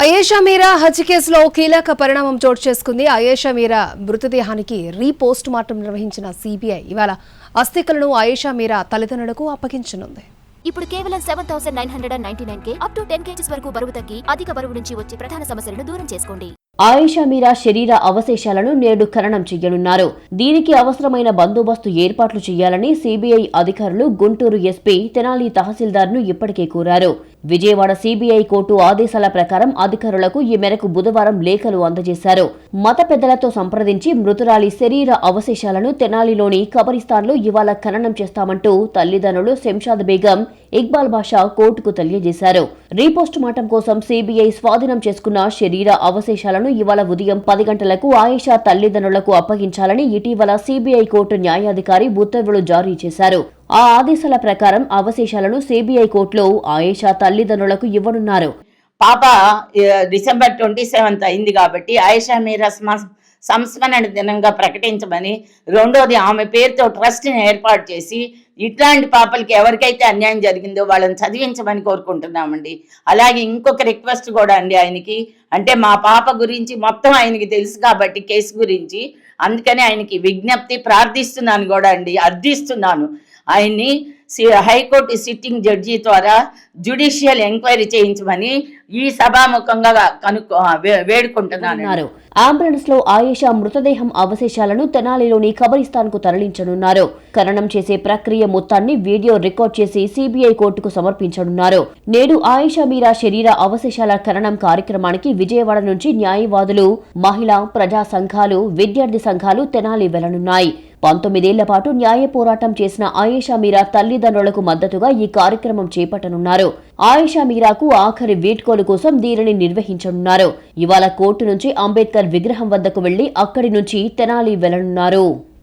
అయేషా మీరా హత్య కేసులో కీలక పరిణామం చోటు చేసుకుంది. అయేషా మీరా మృతదేహానికి రీపోస్ట్ మార్టం నిర్వహించిన సిబిఐ ఇవాళ అస్థికలను అయేషా మీరా తల్లిదండ్రులకు అప్పగించనుంది. ఇప్పుడు కేవలం 7,999 అప్ టు 10 kgs వరకు బరువు తగ్గి అధిక బరువు నుంచి వచ్చే ప్రధాన సమస్యలను దూరం చేసుకోండి. అయేషా మీరా శరీర అవశేషాలను నేడు ఖననం చేయనున్నారు. దీనికి అవసరమైన బందోబస్తు ఏర్పాట్లు చేయాలని సిబిఐ అధికారులు గుంటూరు ఎస్పీ తెనాలి తహసీల్దార్ను ఇప్పటికే కోరారు. విజయవాడ సిబిఐ కోర్టు ఆదేశాల ప్రకారం అధికారులకు ఈ మేరకు బుధవారం లేఖలు అందజేశారు. మత పెద్దలతో సంప్రదించి మృతురాలి శరీర అవశేషాలను తెనాలిలోని కబరిస్తాన్లో ఇవాళ ఖననం చేస్తామంటూ తల్లిదండ్రులు శంషాద్ బేగం, ఇక్బాల్ బాషా కోర్టుకు తెలియజేశారు. రీపోస్ట్ మార్టం కోసం సిబిఐ స్వాధీనం చేసుకున్న శరీర అవశేషాలను ఇవాళ ఉదయం 10 గంటలకు ఆయేషా తల్లిదండ్రులకు అప్పగించాలని ఇటీవల సిబిఐ కోర్టు న్యాయాధికారి ఉత్తర్వులు జారీ చేశారు. ఆ ఆదేశాల ప్రకారం అవశేషాలను సిబిఐ కోర్టులో ఆయేషా తల్లిదండ్రులకు ఇవ్వనున్నారు. పాప డిసెంబర్ 27 అయింది కాబట్టి ఆయేషా మీరా సంస్మరణ దినంగా ప్రకటించమని, రెండోది ఆమె పేరుతో ట్రస్ట్ని ఏర్పాటు చేసి ఇట్లాంటి పాపలకి ఎవరికైతే అన్యాయం జరిగిందో వాళ్ళని చదివించమని కోరుకుంటున్నామండి. అలాగే ఇంకొక రిక్వెస్ట్ కూడా అండి ఆయనకి, అంటే మా పాప గురించి మొత్తం ఆయనకి తెలుసు కాబట్టి కేసు గురించి, అందుకని ఆయనకి విజ్ఞప్తి ప్రార్థిస్తున్నాను కూడా అండి, అర్థిస్తున్నాను. ఆయన్ని హైకోర్టు సిట్టింగ్ జడ్జి ద్వారా జ్యుడిషియల్ ఎంక్వైరీ చేయించమని ఈ సభాముఖంగా వేడుకుంటున్నారు. అంబులెన్స్ లో ఆయేషా మృతదేహం అవశేషాలను తెనాలిలోని కబరిస్తాన్ కు తరలించనున్నారు. ఖననం చేసే ప్రక్రియ మొత్తాన్ని వీడియో రికార్డ్ చేసి సిబిఐ కోర్టుకు సమర్పించనున్నారు. నేడు ఆయేషా మీరా శరీర అవశేషాల ఖననం కార్యక్రమానికి విజయవాడ నుంచి న్యాయవాదులు, మహిళా ప్రజా సంఘాలు, విద్యార్థి సంఘాలు తెనాలి వెళ్లనున్నాయి. 19 ఏళ్ల పాటు న్యాయ పోరాటం చేసిన ఆయేషా మీరా తల్లిదండ్రులకు మద్దతుగా ఈ కార్యక్రమం చేపట్టనున్నారు. ఆయేషా మీరాకు ఆఖరి వీడ్కోలు కోసం దీనిని నిర్వహించనున్నారు. ఇవాళ కోర్టు నుంచి అంబేద్కర్ విగ్రహం వద్దకు వెళ్లి అక్కడి నుంచి తెనాలి వెళ్లనున్నారు.